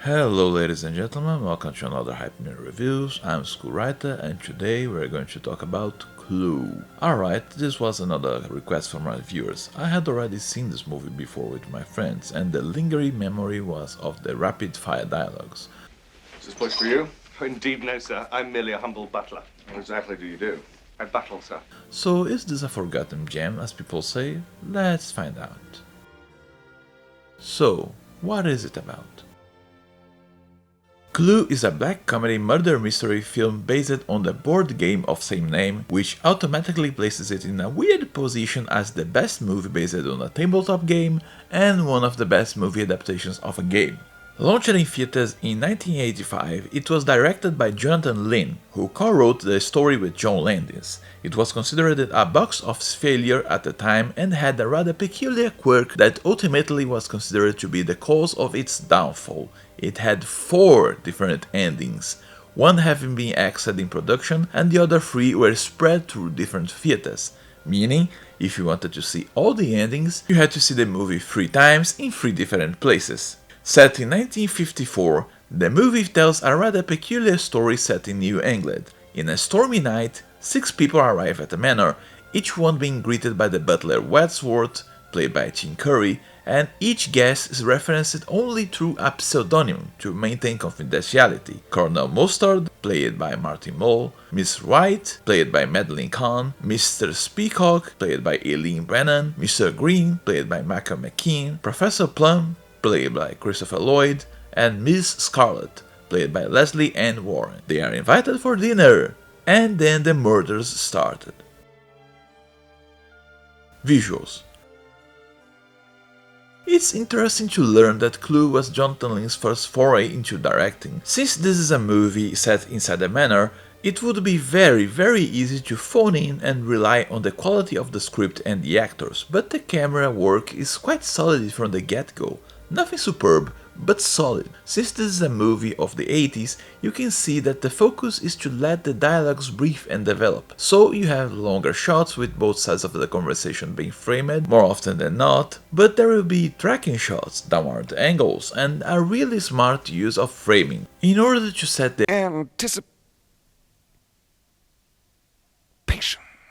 Hello ladies and gentlemen, welcome to another Hype New Reviews. I'm Skullwriter and today we're going to talk about Clue. Alright, this was another request from my viewers. I had already seen this movie before with my friends and the lingering memory was of the rapid fire dialogues. Is this place for you? Indeed, no, sir. I'm merely a humble butler. What exactly do you do? I battle, sir. So is this a forgotten gem as people say? Let's find out. So, what is it about? Clue is a black comedy murder mystery film based on the board game of same name, which automatically places it in a weird position as the best movie based on a tabletop game and one of the best movie adaptations of a game. Launched in theaters in 1985, it was directed by Jonathan Lynn, who co-wrote the story with John Landis. It was considered a box office failure at the time and had a rather peculiar quirk that ultimately was considered to be the cause of its downfall. It had 4 different endings, one having been exited in production and the other 3 were spread through different theaters. Meaning, if you wanted to see all the endings, you had to see the movie 3 times in 3 different places. Set in 1954, the movie tells a rather peculiar story set in New England. In a stormy night, 6 people arrive at the manor, each one being greeted by the butler Wadsworth, played by Tim Curry, and each guest is referenced only through a pseudonym to maintain confidentiality. Colonel Mustard, played by Martin Mull, Miss White, played by Madeline Kahn, Mr. Speacock, played by Eileen Brennan, Mr. Green, played by Michael McKean, Professor Plum, played by Christopher Lloyd, and Miss Scarlet, played by Leslie Ann Warren. They are invited for dinner, and then the murders started. Visuals. It's interesting to learn that Clue was Jonathan Lynn's first foray into directing. Since this is a movie set inside a manor, it would be very easy to phone in and rely on the quality of the script and the actors, but the camera work is quite solid from the get-go. Nothing superb, but solid. Since this is a movie of the 80s, you can see that the focus is to let the dialogues breathe and develop. So you have longer shots with both sides of the conversation being framed more often than not, but there will be tracking shots, downward angles, and a really smart use of framing in order to set the Anticipation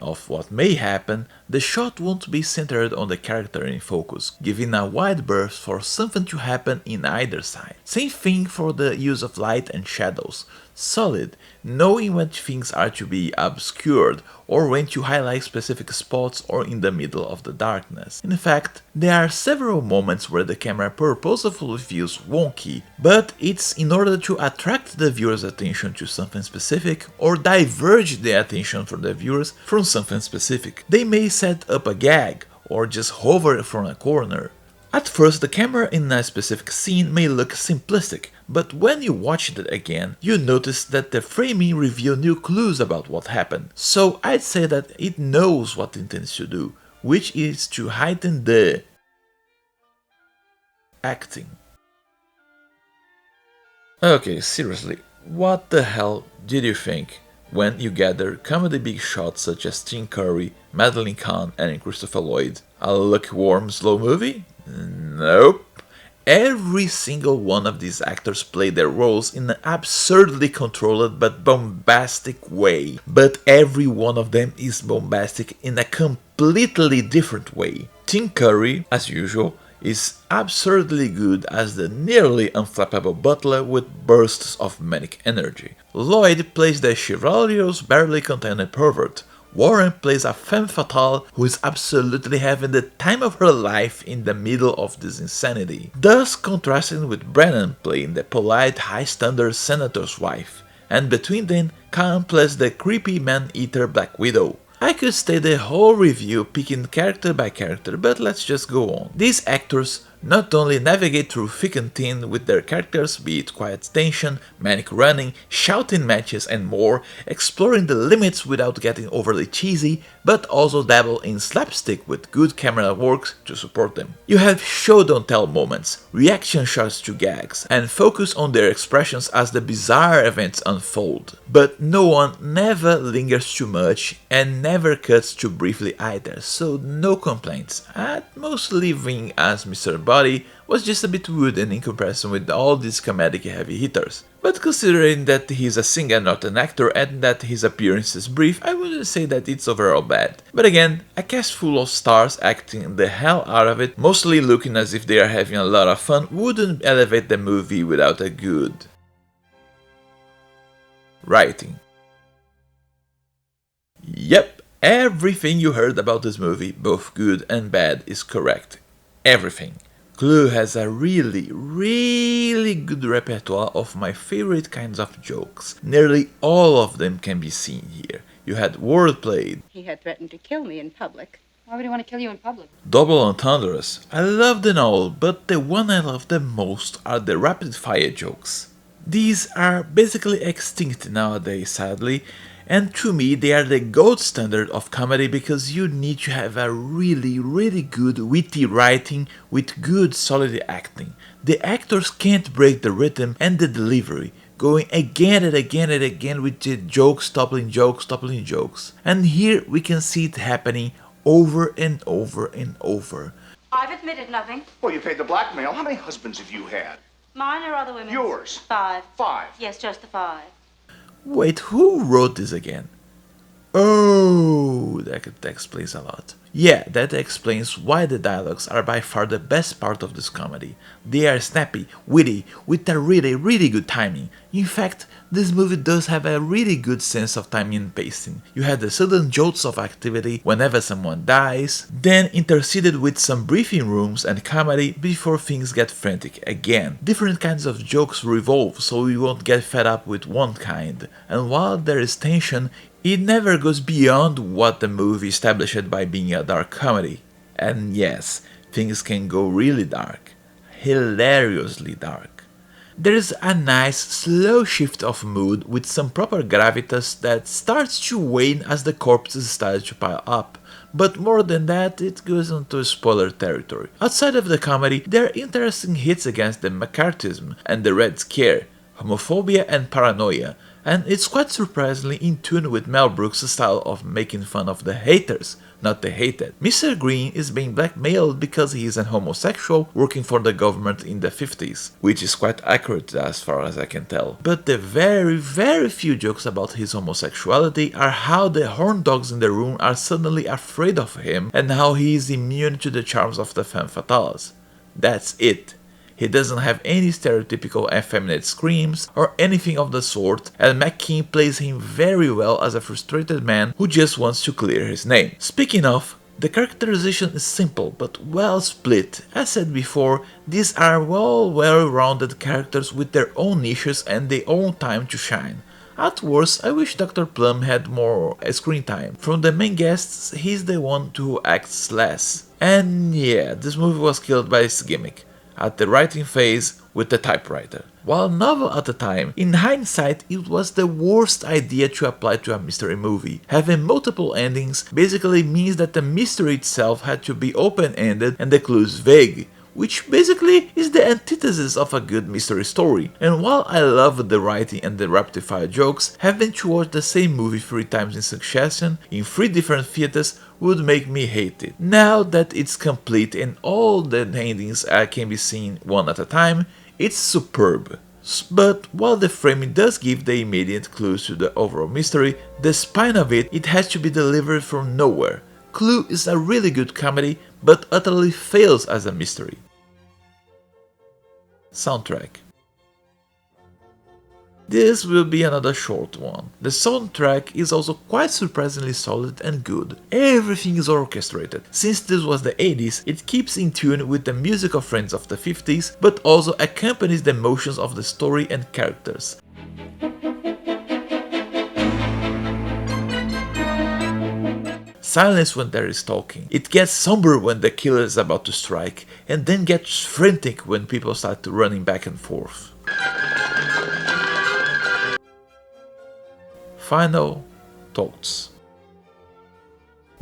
of what may happen. The shot won't be centered on the character in focus, giving a wide berth for something to happen in either side. Same thing for the use of light and shadows. Solid, knowing when things are to be obscured or when to highlight specific spots or in the middle of the darkness. In fact, there are several moments where the camera purposefully feels wonky, but it's in order to attract the viewer's attention to something specific or diverge the attention for the viewers from something specific. They may set up a gag or just hover from a corner. At first, the camera in a specific scene may look simplistic, but when you watch it again, you notice that the framing reveals new clues about what happened. So I'd say that it knows what it intends to do, which is to heighten the acting. Okay, seriously, what the hell did you think when you gather comedy big shots such as Tim Curry, Madeline Kahn and Christopher Lloyd? A lukewarm slow movie? Nope. Every single one of these actors play their roles in an absurdly controlled but bombastic way. But every one of them is bombastic in a completely different way. Tim Curry, as usual, is absurdly good as the nearly unflappable butler with bursts of manic energy. Lloyd plays the chivalrous, barely contained pervert. Warren plays a femme fatale who is absolutely having the time of her life in the middle of this insanity, thus contrasting with Brennan playing the polite, high-standard senator's wife, and between them, Khan plays the creepy man-eater Black Widow. I could stay the whole review picking character by character, but let's just go on. These actors not only navigate through thick and thin with their characters, be it quiet tension, manic running, shouting matches and more, exploring the limits without getting overly cheesy, but also dabble in slapstick with good camera work to support them. You have show don't tell moments, reaction shots to gags, and focus on their expressions as the bizarre events unfold. But no one never lingers too much and never cuts too briefly either, so no complaints, at most leaving as Mr. body was just a bit wooden in comparison with all these comedic heavy hitters. But considering that he's a singer not an actor and that his appearance is brief, I wouldn't say that it's overall bad. But again, a cast full of stars acting the hell out of it, mostly looking as if they are having a lot of fun, wouldn't elevate the movie without a good writing. Yep, everything you heard about this movie, both good and bad, is correct. Everything. Clue has a really good repertoire of my favorite kinds of jokes. Nearly all of them can be seen here. You had wordplay. He had threatened to kill me in public. Why would he want to kill you in public? Double entendres. I love them all, but the one I love the most are the rapid fire jokes. These are basically extinct nowadays, sadly, and to me they are the gold standard of comedy because you need to have a really good witty writing with good solid acting. The actors can't break the rhythm and the delivery, going again and again with the jokes toppling jokes. And here we can see it happening over and over. I've admitted nothing. Well, you paid the blackmail. How many husbands have you had? Mine or other women's? Yours. 5. 5. Yes, just the 5. Wait, who wrote this again? Oh, that explains a lot. Yeah, that explains why the dialogues are by far the best part of this comedy. They are snappy, witty, with a really good timing. In fact, this movie does have a really good sense of timing and pacing. You had the sudden jolts of activity whenever someone dies, then interceded with some briefing rooms and comedy before things get frantic again. Different kinds of jokes revolve so you won't get fed up with one kind, and while there is tension, it never goes beyond what the movie established by being a dark comedy. And yes, things can go really dark. Hilariously dark. There is a nice slow shift of mood with some proper gravitas that starts to wane as the corpses start to pile up. But more than that, it goes into spoiler territory. Outside of the comedy, there are interesting hits against the McCarthyism and the Red Scare, homophobia and paranoia, and it's quite surprisingly in tune with Mel Brooks' style of making fun of the haters, not the hated. Mr. Green is being blackmailed because he is an homosexual working for the government in the 50s, which is quite accurate as far as I can tell. But the very few jokes about his homosexuality are how the horn dogs in the room are suddenly afraid of him and how he is immune to the charms of the femme fatales. That's it. He doesn't have any stereotypical effeminate screams or anything of the sort, and McKean plays him very well as a frustrated man who just wants to clear his name. Speaking of, the characterization is simple but well split. As said before, these are well-rounded characters with their own niches and their own time to shine. At worst, I wish Dr. Plum had more screen time. From the main guests, he's the one who acts less. And yeah, this movie was killed by its gimmick. At the writing phase with the typewriter. While novel at the time, in hindsight it was the worst idea to apply to a mystery movie. Having multiple endings basically means that the mystery itself had to be open-ended and the clues vague, which basically is the antithesis of a good mystery story. And while I love the writing and the rapid-fire jokes, having to watch the same movie 3 times in succession in 3 different theaters would make me hate it. Now that it's complete and all the endings can be seen one at a time, it's superb. But while the framing does give the immediate clues to the overall mystery, the spine of it has to be delivered from nowhere. Clue is a really good comedy, but utterly fails as a mystery. Soundtrack. This will be another short one. The soundtrack is also quite surprisingly solid and good. Everything is orchestrated. Since this was the 80s, it keeps in tune with the music of Friends of the 50s, but also accompanies the emotions of the story and characters. Silence when there is talking. It gets somber when the killer is about to strike, and then gets frantic when people start running back and forth. Final thoughts.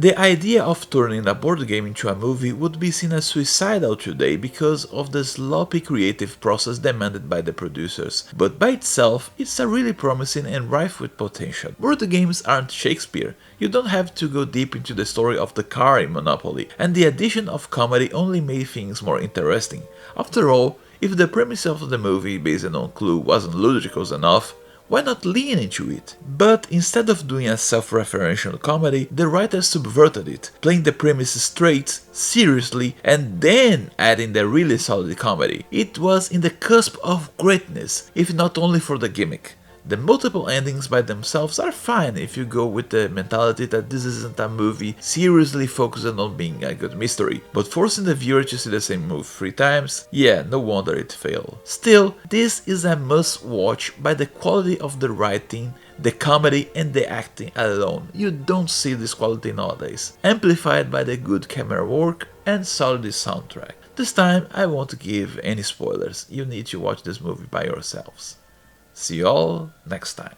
The idea of turning a board game into a movie would be seen as suicidal today because of the sloppy creative process demanded by the producers, but by itself it's a really promising and rife with potential. Board games aren't Shakespeare, you don't have to go deep into the story of the car in Monopoly, and the addition of comedy only made things more interesting. After all, if the premise of the movie based on Clue wasn't ludicrous enough, why not lean into it? But instead of doing a self-referential comedy, the writers subverted it, playing the premise straight, seriously, and then adding the really solid comedy. It was in the cusp of greatness, if not only for the gimmick. The multiple endings by themselves are fine if you go with the mentality that this isn't a movie seriously focused on being a good mystery, but forcing the viewer to see the same movie 3 times, yeah, no wonder it failed. Still, this is a must watch by the quality of the writing, the comedy and the acting alone. You don't see this quality nowadays, amplified by the good camera work and solid soundtrack. This time I won't give any spoilers, you need to watch this movie by yourselves. See you all next time.